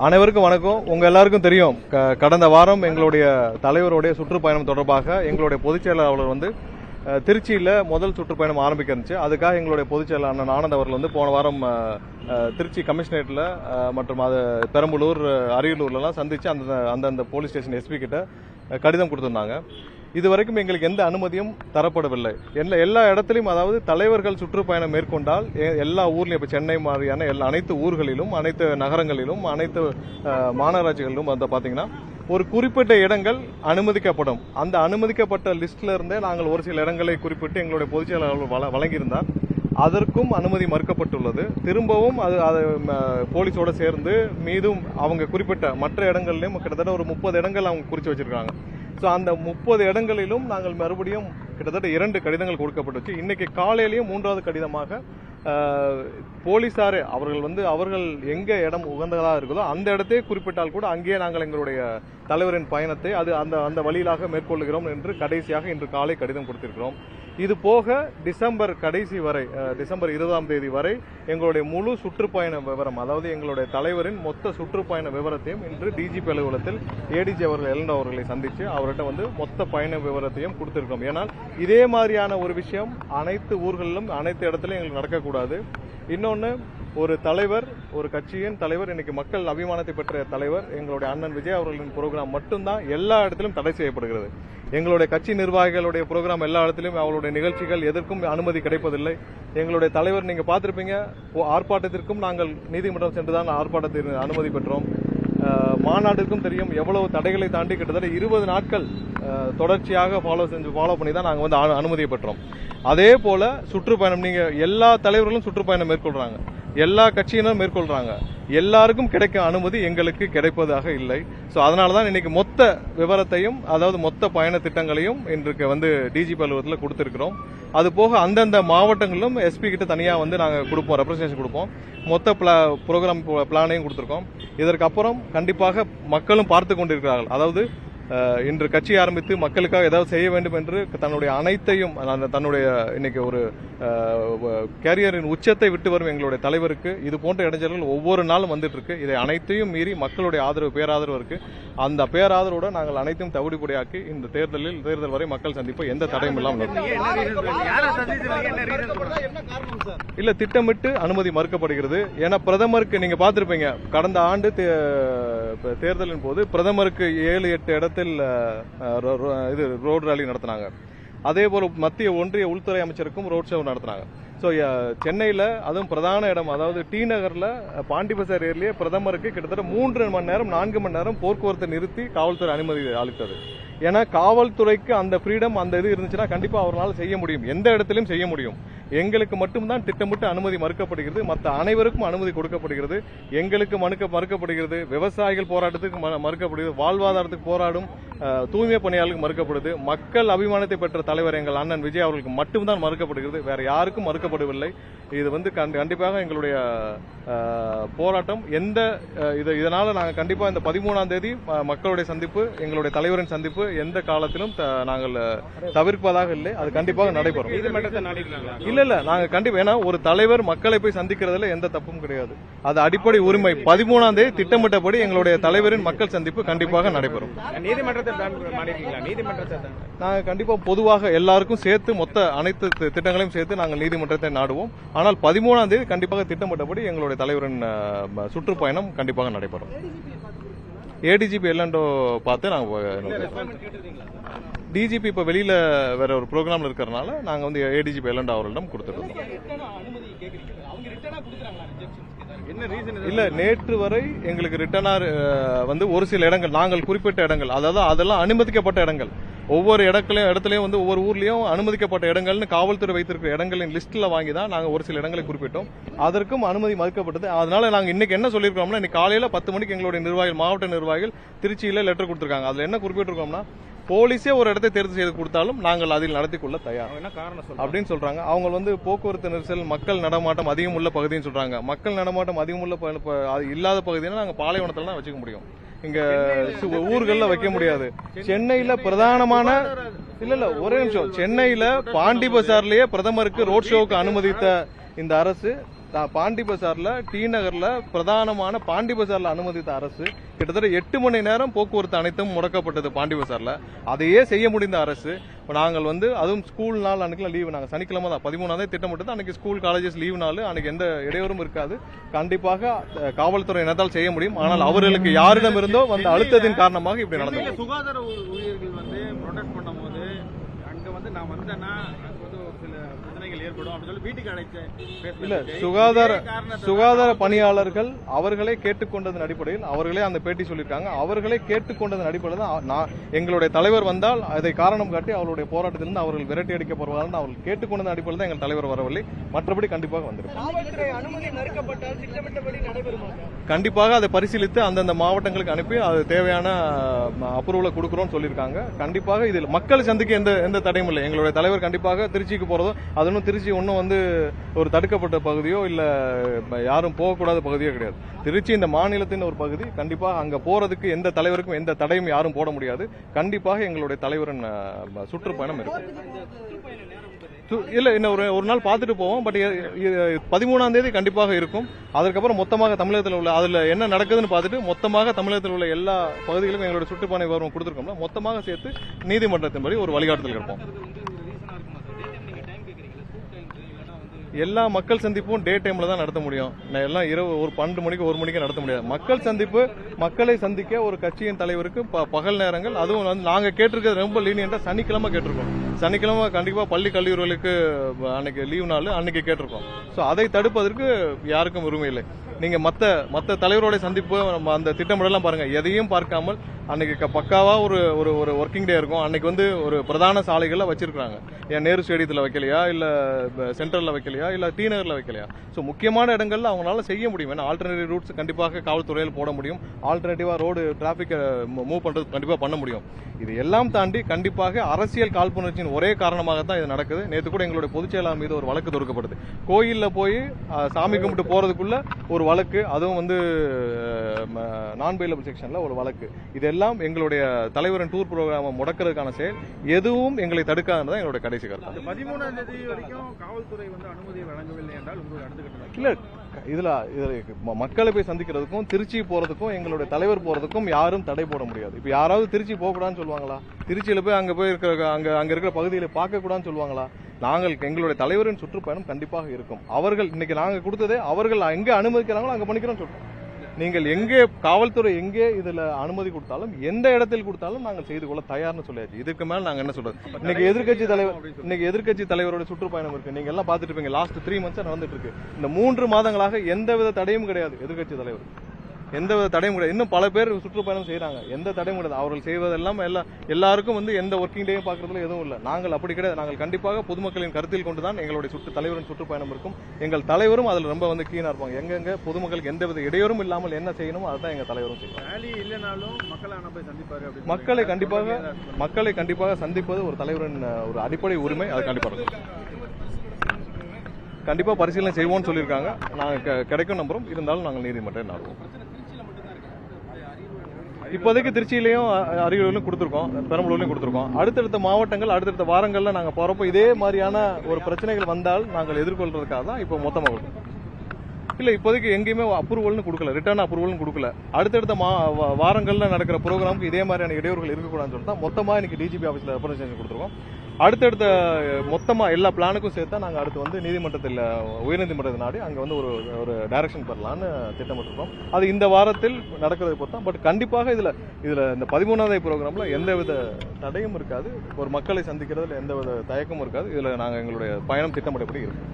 அனைவருக்கும் வணக்கம். உங்க எல்லாருக்கும் தெரியும், கடந்த வாரம் எங்களுடைய தலைவருடைய சுற்றுப்பயணம் தொடர்பாக எங்களுடைய பொதுச் செயலாளர் வந்து திருச்சியில முதல் சுற்றுப்பயணம் ஆரம்பிக்க இருந்துச்சு. அதுக்காக எங்களுடைய பொதுச் செயலாளர் அண்ணன் ஆனந்த் அவர்கள் வந்து போன வாரம் திருச்சி கமிஷனரேட்ல மற்றும் அது பெரம்பலூர், அரியலூர்லாம் சந்திச்சு அந்தந்த போலீஸ் ஸ்டேஷன் எஸ்பி கிட்ட கடிதம் கொடுத்திருந்தாங்க. இதுவரைக்கும் எங்களுக்கு எந்த அனுமதியும் தரப்படவில்லை. எல்லா இடத்திலும், அதாவது தலைவர்கள் சுற்றுப்பயணம் மேற்கொண்டால் எல்லா ஊர்லயும், இப்ப சென்னை மாதிரியான அனைத்து ஊர்களிலும், அனைத்து நகரங்களிலும், அனைத்து மாநகராட்சிகளிலும் வந்து பாத்தீங்கன்னா ஒரு குறிப்பிட்ட இடங்கள் அனுமதிக்கப்படும். அந்த அனுமதிக்கப்பட்ட லிஸ்ட்ல இருந்தே நாங்கள் ஒரு சில இடங்களை குறிப்பிட்டு எங்களுடைய பொதுச் செயலாளர் வழங்கியிருந்தார். அதற்கும் அனுமதி மறுக்கப்பட்டுள்ளது. திரும்பவும் அது போலீஸோட சேர்ந்து மீதும் அவங்க குறிப்பிட்ட மற்ற இடங்கள்லயும் கிட்டத்தட்ட ஒரு 30 இடங்கள் அவங்க குறிச்சு வச்சிருக்காங்க. ஸோ அந்த 30 இடங்களிலும் நாங்கள் மறுபடியும் கிட்டத்தட்ட 2 கடிதங்கள் கொடுக்கப்பட்டுச்சு. இன்னைக்கு காலையிலேயும் 3வது கடிதமாக போலீசாரே அவர்கள் எங்க இடம் உகந்ததாக இருக்குதோ அந்த இடத்தையே குறிப்பிட்டால் கூட அங்கேயே நாங்கள் எங்களுடைய தலைவரின் பயணத்தை அந்த வழியிலாக மேற்கொள்ளுகிறோம் என்று கடைசியாக இன்று காலை கடிதம் கொடுத்திருக்கிறோம். இது போக டிசம்பர் கடைசி வரை, டிசம்பர் 20ஆம் தேதி வரை எங்களுடைய முழு சுற்றுப்பயண விவரம், அதாவது எங்களுடைய தலைவரின் மொத்த சுற்றுப்பயண விவரத்தையும் இன்று டிஜிபி அலுவலகத்தில் ஏடிஜி அவர்கள் எல்என் அவர்களை சந்திச்சு அவர்கிட்ட வந்து மொத்த பயண விவரத்தையும் கொடுத்திருக்கோம். ஏன்னால் இதே மாதிரியான ஒரு விஷயம் அனைத்து ஊர்களிலும் அனைத்து இடத்திலும் எங்களுக்கு நடக்கக்கூடாது. இன்னொன்னு, ஒரு தலைவர், ஒரு கட்சியின் தலைவர், இன்னைக்கு மக்கள் அபிமானத்தை பெற்ற தலைவர் எங்களுடைய அண்ணன் விஜய் அவர்களின் புரோகிராம் மட்டும்தான் எல்லா இடத்திலும் தடை செய்யப்படுகிறது. எங்களுடைய கட்சி நிர்வாகிகளுடைய புரோகிராம் எல்லா இடத்திலும், அவங்களுடைய நிகழ்ச்சிகள் எதற்கும் அனுமதி கிடைப்பதில்லை. எங்களுடைய தலைவர் நீங்க பார்த்திருப்பீங்க, ஆர்ப்பாட்டத்திற்கும் நாங்கள் நீதிமன்றம் சென்றுதான் ஆர்ப்பாட்டத்திற்கு அனுமதி பெற்றோம். மாநாட்டிற்கும் தெரியும், எவ்வளவு தடைகளை தாண்டி கிட்டத்தட்ட 20 நாட்கள் தொடர்ச்சியாக ஃபாலோ பண்ணி தான் நாங்கள் வந்து அனுமதியை பெற்றோம். அதே போல சுற்றுப்பயணம், நீங்க எல்லா தலைவர்களும் சுற்றுப்பயணம் மேற்கொள்றாங்க, எல்லா கட்சியினரும் மேற்கொள்றாங்க, எல்லாருக்கும் கிடைக்கும் அனுமதி எங்களுக்கு கிடைப்பதாக இல்லை. சோ அதனாலதான் இன்னைக்கு மொத்த விவரத்தையும், அதாவது மொத்த பயண திட்டங்களையும் இன்றைக்கு வந்து டிஜிபி அலுவலகத்தில் கொடுத்திருக்கிறோம். அது போக அந்தந்த மாவட்டங்களிலும் எஸ்பி கிட்ட தனியா வந்து நாங்க கொடுப்போம், ரெப்ரசன்டேஷன் கொடுப்போம். மொத்த ப்ரோக்ராம் பிளானையும் கொடுத்திருக்கோம். இதற்கு அப்புறம் கண்டிப்பாக மக்களும் பார்த்து கொண்டிருக்கிறார்கள். அதாவது இன்று கட்சி ஆரம்பித்து மக்களுக்காக ஏதாவது செய்ய வேண்டும் என்று தன்னுடைய அனைத்தையும், தன்னுடைய இன்னைக்கு ஒரு கேரியரின் உச்சத்தை விட்டு வரும் எங்களுடைய தலைவருக்கு இது போன்ற இடைஞ்சல்கள் ஒவ்வொரு நாளும் வந்துட்டு இருக்கு. இதை அனைத்தையும் மீறி மக்களுடைய ஆதரவு, பேராதரவு இருக்கு. அந்த பேராதரவோட நாங்கள் அனைத்தையும் தவிடுபடியாக்கி இந்த தேர்தல் வரை மக்கள் சந்திப்பு எந்த தடையும் இல்லாமல் இல்ல, திட்டமிட்டு அனுமதி மறுக்கப்படுகிறது. ஏன்னா பிரதமருக்கு நீங்க பார்த்திருப்பீங்க, கடந்த ஆண்டு தேர்தலின் போது பிரதமருக்கு 7-8 இடத்தில் ரோடு ராலி நடத்தினாங்க. அதே போல மத்திய ஒன்றிய உள்துறை அமைச்சருக்கும் ரோட் ஷோ நடத்தினாங்க. ஸோ சென்னையில், அதுவும் பிரதான இடம், அதாவது டி நகர்ல பாண்டி பசார் ஏரியிலேயே பிரதமருக்கு கிட்டத்தட்ட 3 மணி நேரம் 4 மணி நேரம் போக்குவரத்தை நிறுத்தி காவல்துறை அனுமதி அளித்தது. ஏன்னா காவல்துறைக்கு அந்த ஃப்ரீடம், அந்த இது இருந்துச்சுன்னா கண்டிப்பா அவரால் செய்ய முடியும், எந்த இடத்திலும் செய்ய முடியும். எங்களுக்கு மட்டும்தான் திட்டமிட்டு அனுமதி மறுக்கப்படுகிறது, மற்ற அனைவருக்கும் அனுமதி கொடுக்கப்படுகிறது. எங்களுக்கு மறுக்கப்படுகிறது, விவசாயிகள் போராட்டத்துக்கு மறுக்கப்படுகிறது, வாழ்வாதாரத்துக்கு போராடும் தூய்மை பணியாளர்களுக்கு மறுக்கப்படுது. மக்கள் அபிமானத்தை பெற்ற தலைவர் எங்கள் அண்ணன் விஜய் அவர்களுக்கு மட்டும்தான் மறுக்கப்படுகிறது, வேற யாருக்கும் மறுக்கப்படவில்லை. இது வந்து கண்டிப்பாக எங்களுடைய போராட்டம் இதனால நாங்கள் கண்டிப்பா இந்த 13ஆம் தேதி மக்களுடைய சந்திப்பு, எங்களுடைய தலைவரின் சந்திப்பு எந்த காலத்திலும் நாங்கள் தவிர்ப்பதாக இல்லை. அது கண்டிப்பாக நடைபெறும். இல்ல நாங்க கண்டிப்பா, ஏன்னா ஒரு தலைவர் மக்களை போய் சந்திக்கிறதுல எந்த தப்பும் கிடையாது, அது அடிப்படை உரிமை. 13ஆம் தேதி திட்டமிட்டபடி எங்களுடைய தலைவரின் மக்கள் சந்திப்பு கண்டிப்பாக நடைபெறும். நாங்க கண்டிப்பா பொதுவாக எல்லாருக்கும் சேர்த்து மொத்த அனைத்து திட்டங்களையும் சேர்த்து நாங்கள் நீதிமன்றத்தை நாடுவோம். ஆனால் 13ஆம் தேதி கண்டிப்பாக திட்டமிட்டபடி எங்களுடைய தலைவரின் சுற்றுப்பயணம் கண்டிப்பாக நடைபெறும். ஏடிஜிபி எல்என்டோ பார்த்து நாங்கள் டிஜிபி இப்ப வெளியில வேற ஒரு ப்ரோக்ராம்ல இருக்கிறதுனால நாங்க வந்து ஏடிஜிபி எல்என்டோ அவர்களிடம் கொடுத்துருக்கோம். இல்ல, நேற்று வரை எங்களுக்கு ரிட்டனா வந்து ஒரு சில இடங்கள், நாங்கள் குறிப்பிட்ட இடங்கள், அதாவது அதெல்லாம் அனுமதிக்கப்பட்ட இடங்கள், ஒவ்வொரு இடத்துலயும் வந்து ஒவ்வொரு ஊர்லயும் அனுமதிக்கப்பட்ட இடங்கள்னு காவல்துறை வைத்திருக்கிற இடங்களின் லிஸ்ட்ல வாங்கி தான் நாங்க ஒரு சில இடங்களை குறிப்பிட்டோம். அதற்கும் அனுமதி மறுக்கப்பட்டது. அதனால நாங்க இன்னைக்கு என்ன சொல்லியிருக்கோம்னா, இன்னைக்கு காலையில 10 மணிக்கு எங்களுடைய நிர்வாகிகள், மாவட்ட நிர்வாகிகள் திருச்சியில லெட்டர் கொடுத்திருக்காங்க. அதுல என்ன குறிப்பிட்டிருக்கோம்னா, போலீஸே ஒரு இடத்தை தேர்வு செய்து கொடுத்தாலும் நாங்கள் அதில் நடத்தி கொள்ள தயார் அப்படின்னு சொல்றாங்க. அவங்க வந்து போக்குவரத்து நெரிசல், மக்கள் நடமாட்டம் அதிகம் உள்ள பகுதின்னு சொல்றாங்க. மக்கள் நடமாட்டம் அதிகம் உள்ள இல்லாத பகுதினா நாங்க பாலைவனத்துல தான் வச்சுக்க முடியும், இங்க ஊர்கள்ல வைக்க முடியாது. சென்னையில பிரதானமான ஒரே நிமிஷம், சென்னையில பாண்டி பசார்லயே பிரதமருக்கு ரோட் ஷோவுக்கு அனுமதித்த இந்த அரசு பாண்டி பஜார்ல டி நகர்ல பிரதானமான பாண்டி பஜார்ல அனுமதித்த அரசு கிட்டத்தட்ட 8 மணி நேரம் போக்குவரத்து அனைத்தும் முடக்கப்பட்டது பாண்டி பஜார்ல. அதையே செய்ய முடிந்த அரசு நாங்கள் அதுவும் ஸ்கூல் நாள் அன்னைக்கு லீவு, நாங்கள் சனிக்கிழமை தான் 13ஆம் தேதி திட்டமிட்டது. அன்னைக்கு ஸ்கூல் காலேஜஸ் லீவு நாள், அன்னைக்கு எந்த இடையூறும் இருக்காது. கண்டிப்பாக காவல்துறை என்னதால் செய்ய முடியும். ஆனால் அவர்களுக்கு யாரிடம் இருந்தோ வந்த அழுத்தத்தின் காரணமாக இப்படி நடந்தது. சுகாதார ஊழியர்கள் ப்ரொடெக்ட் பண்ணும்போது அங்க நான் வந்தேன்னா ஒரு சில பிரச்சனைகள் ஏற்படும் அப்படின்னு சொல்லி வீட்டுக்கு அழைத்து இல்ல, சுகாதார பணியாளர்கள் அவர்களே கேட்டுக்கொண்டதன் அடிப்படையில் அவர்களே அந்த பேட்டி சொல்லியிருக்காங்க. அவர்களே கேட்டுக்கொண்டதன் அடிப்படையில் தான் எங்களுடைய தலைவர் வந்தால் அதை காரணம் காட்டி அவருடைய போராட்டத்திலிருந்து அவர்கள் விரட்டி அடிக்கப்படுவார்கள் அவர்கள் கேட்டுக்கொண்டதன் அடிப்படையில் தான் எங்கள் தலைவர் வரவில்லை. மற்றபடி கண்டிப்பாக வந்திருக்கும். கண்டிப்பாக அதை பரிசீலித்து அந்தந்த மாவட்டங்களுக்கு அனுப்பி அது தேவையான அப்ரூவலை கொடுக்கிறோம் சொல்லியிருக்காங்க. கண்டிப்பாக இதில் மக்கள் சந்திக்க எந்த தடையும் இல்லை. எங்களுடைய தலைவர் கண்டிப்பாக திருச்சிக்கு போறதோ, அது ஒன்றும் திருச்சி ஒன்றும் ஒரு தடுக்கப்பட்ட பகுதியோ இல்ல யாரும் போகக்கூடாத பகுதியோ கிடையாது. திருச்சி இந்த மாநிலத்தின் ஒரு பகுதி. கண்டிப்பாக அங்க போறதுக்கு எந்த தலைவருக்கும் எந்த தடையும் யாரும் போட முடியாது. கண்டிப்பாக எங்களுடைய தலைவரின் சுற்றுப்பயணம் இருக்கும். இல்ல, இன்னும் ஒரு நாள் பார்த்துட்டு போவோம். பட் 13ஆம் தேதி கண்டிப்பாக இருக்கும். அதுக்கப்புறம் மொத்தமாக தமிழகத்தில் உள்ள அதுல என்ன நடக்குதுன்னு பார்த்துட்டு மொத்தமாக தமிழகத்தில் உள்ள எல்லா பகுதிகளும் எங்களுடைய சுற்றுப்பயண விவரம் கொடுத்துருக்கோம்ல, மொத்தமாக சேர்த்து நீதிமன்றத்தின்படி ஒரு வழிகாட்டுதல் இருப்போம். எல்லா மக்கள் சந்திப்பும் டே டைம்ல தான் நடத்த முடியும். எல்லாம் இரவு ஒரு 12 மணிக்கு 1 மணிக்கு நடத்த முடியாது. மக்கள் சந்திப்பு மக்களை சந்திக்க ஒரு கட்சியின் தலைவருக்கு பகல் நேரங்கள், அதுவும் நாங்க கேட்டிருக்கிறது ரொம்ப லீனியண்டா சனிக்கிழமை கேட்டிருக்கோம். சனிக்கிழமை கண்டிப்பா பள்ளி கல்லூரிகளுக்கு அன்னைக்கு லீவ் நாள் அன்னைக்கு கேட்டிருக்கோம். சோ அதை தடுப்பதற்கு யாருக்கும் உரிமை இல்லை. நீங்க மத்த தலைவரோட சந்திப்பு அந்த திட்டமிடலாம் பாருங்க, எதையும் பார்க்காமல் அன்னைக்கு பக்காவா ஒரு ஒர்க்கிங் டே இருக்கும். அன்னைக்கு ஒரு பிரதான சாலைகள்ல வச்சிருக்காங்க. ஏன் நேரு ஸ்டேடியத்துல வைக்கலையா, இல்ல சென்ட்ரல்ல வைக்கலையா, இல்ல டி நகர்ல வைக்கலையா? சோ முக்கியமான இடங்கள்ல அவங்களால செய்ய முடியும். ஏன்னா ஆல்டர்னேட்டிவ் ரூட்ஸ் கண்டிப்பாக காவல்துறையில் போட முடியும். ஆல்டர்னேட்டிவா ரோடு டிராபிக் மூவ் பண்றது கண்டிப்பா பண்ண முடியும். இது எல்லாம் தாண்டி கண்டிப்பாக அரசியல் காழ்ப்புணர்ச்சியின் ஒரே காரணமாக தான் இது நடக்குது. நேற்று கூட எங்களுடைய பொதுச் செயலாளர் மீது ஒரு வழக்கு தொடுக்கப்படுது. கோயில்ல போய் சாமி கும்பிட்டு போறதுக்குள்ள ஒரு வழக்கு, அதுவும் நான் பெயிலபிள் செக்ஷன்ல ஒரு வழக்கு. இதெல்லாம் எங்களுடைய தலைவரின் டூர் ப்ரோக்ராம் முடக்கிறதுக்கான செயல். எதுவும் எங்களை தடுக்காதுதான் எங்களுடைய கடைசி கருத்து. 13ஆம் தேதி வரைக்கும் காவல்துறை அனுமதி வழங்கவில்லை என்றால் உங்களுக்கு அடுத்த கட்டம் இல்ல, இதுல மக்களை போய் சந்திக்கிறதுக்கும் திருச்சி போறதுக்கும் எங்களுடைய தலைவர் போறதுக்கும் யாரும் தடை போட முடியாது. இப்ப யாராவது திருச்சி போக கூடாதுன்னு சொல்லுவாங்களா? திருச்சியில போய் அங்க போய் இருக்கிற அங்க இருக்கிற பகுதியில பார்க்க கூடாதுன்னு சொல்லுவாங்களா? எங்களுடைய தலைவரின் சுற்றுப்பயணம் கண்டிப்பாக இருக்கும். அவர்கள் இன்னைக்கு நாங்க கொடுத்ததே அவர்கள் எங்க அனுமதிக்கிறாங்களோ அங்க பண்ணிக்கிறோம் சொல்றோம். நீங்கள் எங்கே காவல்துறை எங்கே இதுல அனுமதி கொடுத்தாலும் எந்த இடத்தில் கொடுத்தாலும் நாங்கள் செய்து கொள்ள தயார்னு சொல்லியாச்சு. இதுக்கு மேல நாங்க என்ன சொல்றது? இன்னைக்கு எதிர்க்கட்சி தலைவரோட சுற்றுப்பயணம் இருக்கு. நீங்க எல்லாம் பாத்துட்டு இருப்பீங்க. லாஸ்ட் 3 மந்த்ஸ் நடந்துட்டு இருக்கு. இந்த 3 மாதங்களாக எந்தவித தடையும் கிடையாது. எதிர்க்கட்சி தலைவர் எந்தவித தடையும் கிடையாது. இன்னும் பல பேர் சுற்றுப்பயணம் செய்யறாங்க. எந்த தடையும் கிடையாது. அவர்கள் செய்வதெல்லாம் எல்லாருக்கும் எந்த ஒர்க்கிங் டேயும் பாக்குறதுல எதுவும் இல்லை. நாங்கள் அப்படி கிடையாது. நாங்கள் கண்டிப்பாக பொதுமக்களின் கருத்தில் கொண்டுதான் எங்களுடைய தலைவரின் சுற்றுப்பயணம் இருக்கும். எங்கள் தலைவரும் அதுல ரொம்ப கீழா இருப்பாங்க. எங்கெங்க பொதுமக்களுக்கு எந்தவித இடையூறும் இல்லாமல் என்ன செய்யணும் அதுதான் எங்க தலைவரும் செய்யும். மக்களை கண்டிப்பாக சந்திப்பது ஒரு தலைவரின் ஒரு அடிப்படை உரிமை. அது கண்டிப்பா பரிசீலனை செய்வோம்னு சொல்லியிருக்காங்க. நாங்க கிடைக்கும் நம்புறோம். இருந்தாலும் நாங்கள் நீதிமன்றம் நாடுவோம். இப்போதைக்கு திருச்சியிலையும் அரியலூர்லையும் கொடுத்துருக்கோம், பெரம்பலூர்லையும் கொடுத்துருக்கோம். அடுத்தடுத்த மாவட்டங்கள் அடுத்தடுத்த வாரங்கள்ல நாங்க போறப்போ இதே மாதிரியான ஒரு பிரச்சனைகள் வந்தால் நாங்கள் எதிர்கொள்றதுக்காக தான் இப்போ மொத்தமாக கொடுக்கும். இல்ல, இப்போதைக்கு எங்கேயுமே அப்ரூவல்னு கொடுக்கல, ரிட்டர்ன் அப்ரூவல்னு கொடுக்கல. அடுத்தடுத்த வாரங்கள்ல நடக்கிற ப்ரோக்ராமுக்கு இதே மாதிரியான இடையூறுகள் இருக்கக்கூடாதுன்னு சொல்லிட்டு மொத்தமா இன்னைக்கு டிஜிபி ஆஃபீஸ்ல ரெப்ரசன்டேஷன் கொடுத்துருக்கோம். அடுத்தடுத்த மொத்தமா எல்லா பிளானுக்கும் சேர்த்தா நாங்க அடுத்து நீதிமன்றத்தில் உயர்நீதிமன்றத்தை நாடி அங்க ஒரு டைரக்ஷன் பெறலாம்னு திட்டமிட்டிருக்கோம். அது இந்த வாரத்தில் நடக்கிறதை பொறுத்தான். பட் கண்டிப்பாக இதுல இந்த 13ஆவது ப்ரோக்ராம்ல எந்தவித தடையும் இருக்காது. ஒரு மக்களை சந்திக்கிறதுல எந்தவித தயக்கமும் இருக்காது. இதுல நாங்க எங்களுடைய பயணம் திட்டமிட்டபடி இருக்கும்.